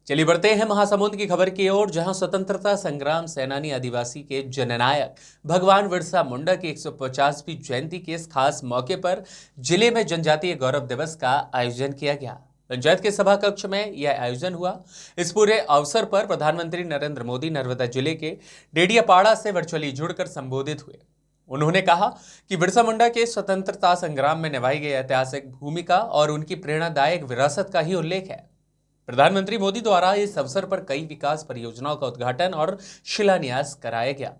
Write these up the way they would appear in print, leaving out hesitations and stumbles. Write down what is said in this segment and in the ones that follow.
चलिए बढ़ते हैं महासमुंद की खबर की ओर, जहां स्वतंत्रता संग्राम सेनानी आदिवासी के जननायक भगवान बिरसा मुंडा की 150वीं जयंती के इस खास मौके पर जिले में जनजातीय गौरव दिवस का आयोजन किया गया। पंचायत के सभा कक्ष में यह आयोजन हुआ। इस पूरे अवसर पर प्रधानमंत्री नरेंद्र मोदी नर्मदा जिले के डेडियापाड़ा से वर्चुअली जुड़कर संबोधित हुए। उन्होंने कहा कि बिरसा मुंडा के स्वतंत्रता संग्राम में निभाई गई ऐतिहासिक भूमिका और उनकी प्रेरणादायक विरासत का ही उल्लेख है। प्रधानमंत्री मोदी द्वारा इस अवसर पर कई विकास परियोजनाओं का उद्घाटन और शिलान्यास कराया गया।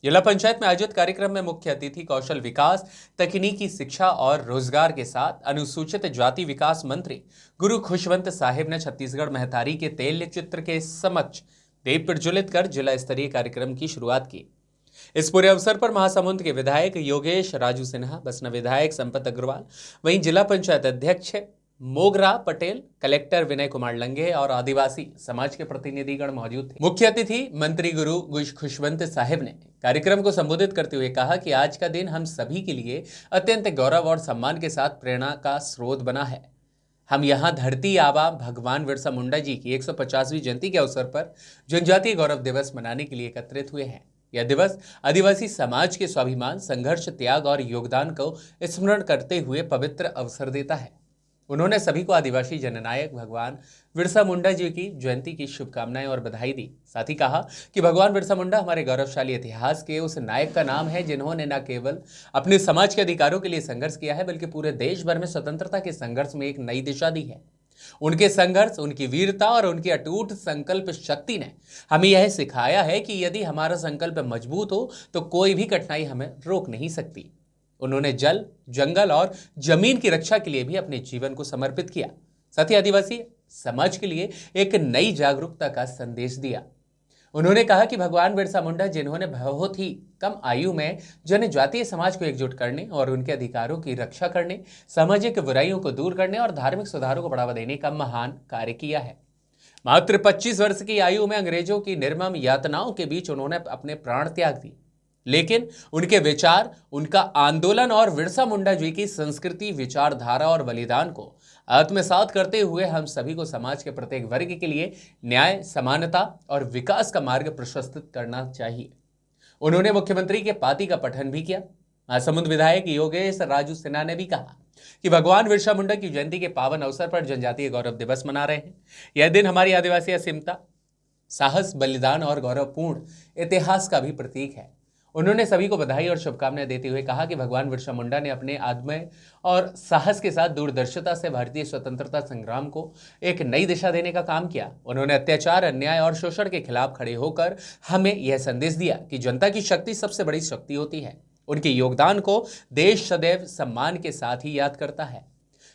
जिला पंचायत में आयोजित कार्यक्रम में मुख्य अतिथि कौशल विकास, तकनीकी शिक्षा और रोजगार के साथ अनुसूचित जाति विकास मंत्री गुरु खुशवंत साहिब ने छत्तीसगढ़ महतारी के तैल्य चित्र के समक्ष दीप प्रज्वलित कर जिला स्तरीय कार्यक्रम की शुरुआत की। इस पूरे अवसर पर महासमुंद के विधायक योगेश राजू सिन्हा, बसना विधायक संपत अग्रवाल, वहीं जिला पंचायत अध्यक्ष मोगरा पटेल, कलेक्टर विनय कुमार लंगे और आदिवासी समाज के प्रतिनिधिगण मौजूद थे। मुख्य अतिथि मंत्री गुरु खुशवंत साहिब ने कार्यक्रम को संबोधित करते हुए कहा कि आज का दिन हम सभी के लिए अत्यंत गौरव और सम्मान के साथ प्रेरणा का स्रोत बना है। हम यहाँ धरती आबा भगवान बिरसा मुंडा जी की 150वीं जयंती के अवसर पर जनजातीय गौरव दिवस मनाने के लिए एकत्रित हुए हैं। यह दिवस आदिवासी समाज के स्वाभिमान, संघर्ष, त्याग और योगदान को स्मरण करते हुए पवित्र अवसर देता है। उन्होंने सभी को आदिवासी जननायक भगवान बिरसा मुंडा जी की जयंती की शुभकामनाएं और बधाई दी। साथ ही कहा कि भगवान बिरसा मुंडा हमारे गौरवशाली इतिहास के उस नायक का नाम है जिन्होंने न केवल अपने समाज के अधिकारों के लिए संघर्ष किया है, बल्कि पूरे देश भर में स्वतंत्रता के संघर्ष में एक नई दिशा दी है। उनके संघर्ष, उनकी वीरता और उनकी अटूट संकल्प शक्ति ने हमें यह सिखाया है कि यदि हमारा संकल्प मजबूत हो तो कोई भी कठिनाई हमें रोक नहीं सकती। उन्होंने जल, जंगल और जमीन की रक्षा के लिए भी अपने जीवन को समर्पित किया। साथ ही आदिवासी समाज के लिए एक नई जागरूकता का संदेश दिया। उन्होंने कहा कि भगवान बिरसा मुंडा जिन्होंने बहुत ही कम आयु में जनजातीय समाज को एकजुट करने और उनके अधिकारों की रक्षा करने, सामाजिक बुराइयों को दूर करने और धार्मिक सुधारों को बढ़ावा देने का महान कार्य किया है। मात्र 25 वर्ष की आयु में अंग्रेजों की निर्मम यातनाओं के बीच उन्होंने अपने प्राण त्याग दिए, लेकिन उनके विचार, उनका आंदोलन और बिरसा मुंडा जी की संस्कृति, विचारधारा और बलिदान को आत्मसात करते हुए हम सभी को समाज के प्रत्येक वर्ग के लिए न्याय, समानता और विकास का मार्ग प्रशस्त करना चाहिए। उन्होंने मुख्यमंत्री के पाती का पठन भी किया। महासमुंद विधायक योगेश राजू सिन्हा ने भी कहा कि भगवान बिरसा मुंडा की जयंती के पावन अवसर पर जनजातीय गौरव दिवस मना रहे हैं। यह दिन हमारी आदिवासी अस्मिता, साहस, बलिदान और गौरवपूर्ण इतिहास का भी प्रतीक है। उन्होंने सभी को बधाई और शुभकामनाएं देते हुए कहा कि भगवान बिरसा मुंडा ने अपने आदमी और साहस के साथ दूरदर्शिता से भारतीय स्वतंत्रता संग्राम को एक नई दिशा देने का काम किया। उन्होंने अत्याचार, अन्याय और शोषण के खिलाफ खड़े होकर हमें यह संदेश दिया कि जनता की शक्ति सबसे बड़ी शक्ति होती है। उनके योगदान को देश सदैव सम्मान के साथ ही याद करता है।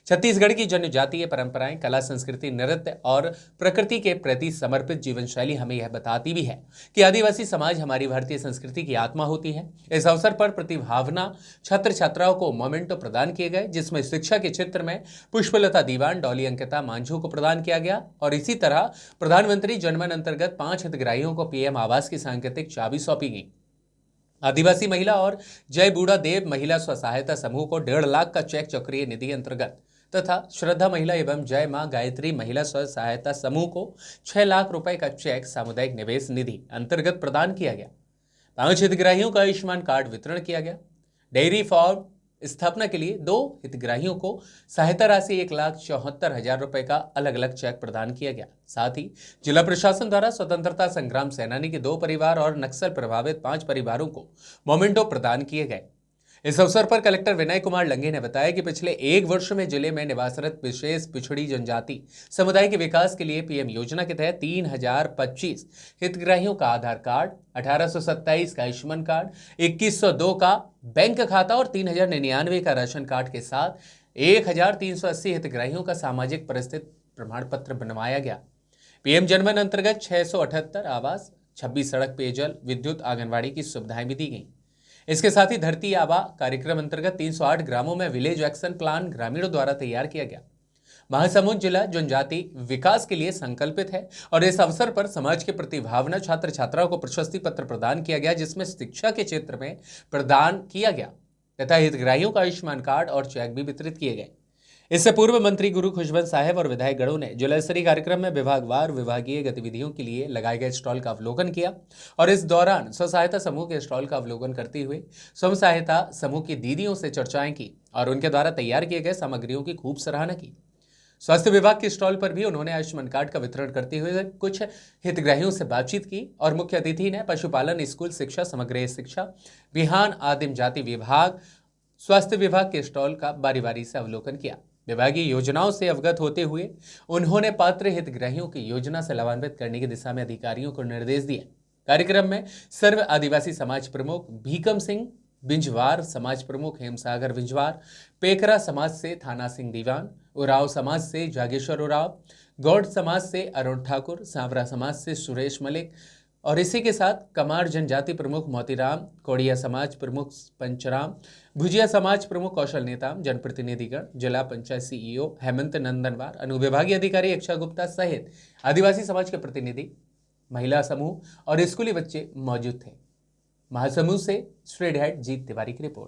छत्तीसगढ़ की जनजातीय परंपराएं, कला, संस्कृति, नृत्य और प्रकृति के प्रति समर्पित जीवन शैली हमें यह बताती भी है कि आदिवासी समाज हमारी भारतीय संस्कृति की आत्मा होती है। इस अवसर पर प्रतिभावना छात्र छात्राओं को मोमेंटो प्रदान किए गए, जिसमें शिक्षा के क्षेत्र में पुष्पलता दीवान, डॉली अंकिता मांझू को प्रदान किया गया। और इसी तरह प्रधानमंत्री जनमन अंतर्गत 5 हितग्राहियों को पीएम आवास की सांकेतिक चाबी सौंपी गई। आदिवासी महिला और जय बूढ़ा देव महिला स्व सहायता समूह को 1.5 लाख का चेक चक्रीय निधि अंतर्गत तथा श्रद्धा महिला एवं जय मां गायत्री महिला स्व सहायता समूह को 6 लाख रुपए का चेक सामुदायिक निवेश निधि अंतर्गत प्रदान किया गया। 5 हितग्राहियों का आयुष्मान कार्ड वितरण किया गया। डेयरी फार्म स्थापना के लिए 2 हितग्राहियों को सहायता राशि 1,74,000 रुपए का अलग अलग चेक प्रदान किया गया। साथ ही जिला प्रशासन द्वारा स्वतंत्रता संग्राम सेनानी के 2 परिवार और नक्सल प्रभावित 5 परिवारों को मोमेंटो प्रदान किए गए। इस अवसर पर कलेक्टर विनय कुमार लंगे ने बताया कि पिछले 1 वर्ष में जिले में निवासरत विशेष पिछड़ी जनजाति समुदाय के विकास के लिए पीएम योजना के तहत 3025 हितग्राहियों का आधार कार्ड, 1827 का आयुष्मान कार्ड, 2102 का बैंक खाता और 3099 का राशन कार्ड के साथ 1380 हितग्राहियों का सामाजिक परिस्थिति प्रमाण पत्र बनवाया गया। पीएम जनमन अंतर्गत 678 आवास, 26 सड़क, पेयजल, विद्युत, आंगनबाड़ी की सुविधाएं भी दी गई। इसके साथ ही धरती आबा कार्यक्रम अंतर्गत 308 ग्रामों में विलेज एक्शन प्लान ग्रामीणों द्वारा तैयार किया गया। महासमुंद जिला जनजाति विकास के लिए संकल्पित है और इस अवसर पर समाज के प्रतिभावना छात्र छात्राओं को प्रशस्ति पत्र प्रदान किया गया, जिसमें शिक्षा के क्षेत्र में प्रदान किया गया तथा हितग्राहियों का आयुष्मान कार्ड और चेक भी वितरित किए गए। इससे पूर्व मंत्री गुरु खुशवंत साहब और विधायक गणों ने जिला स्तरीय कार्यक्रम में विभागवार विभागीय गतिविधियों के लिए लगाए गए स्टॉल का अवलोकन किया और इस दौरान स्व सहायता समूह के स्टॉल का अवलोकन करते हुए स्व सहायता समूह की दीदियों से चर्चाएं की और उनके द्वारा तैयार किए गए सामग्रियों की खूब सराहना की। स्वास्थ्य विभाग के स्टॉल पर भी उन्होंने आयुष्मान कार्ड का वितरण करते हुए कुछ हितग्राहियों से बातचीत की और मुख्य अतिथि ने पशुपालन, स्कूल शिक्षा, समग्र शिक्षा, बिहान आदिम जाति विभाग, स्वास्थ्य विभाग के स्टॉल का बारी बारी से अवलोकन किया। विभागीय योजनाओं से अवगत होते हुए उन्होंने पात्र हितग्राहियों की योजना से लाभान्वित करने की दिशा में अधिकारियों को निर्देश दिए। कार्यक्रम में सर्व आदिवासी समाज प्रमुख भीकम सिंह बिंजवार, समाज प्रमुख हेमसागर बिंजवार, पेकरा समाज से थाना सिंह दीवान, उराव समाज से जागेश्वर उराव, गौड़ समाज से अरुण ठाकुर, सांवरा समाज से सुरेश मलिक और इसी के साथ कमार जनजाति प्रमुख मोतीराम, कोड़िया समाज प्रमुख पंचराम, भुजिया समाज प्रमुख कौशल नेताम, जनप्रतिनिधिगण, जिला पंचायत सीईओ हेमंत नंदनवार, अनुविभागीय अधिकारी अक्षा गुप्ता सहित आदिवासी समाज के प्रतिनिधि, महिला समूह और स्कूली बच्चे मौजूद थे। महासमुंद से स्ट्रेट हेड जीत तिवारी की रिपोर्ट।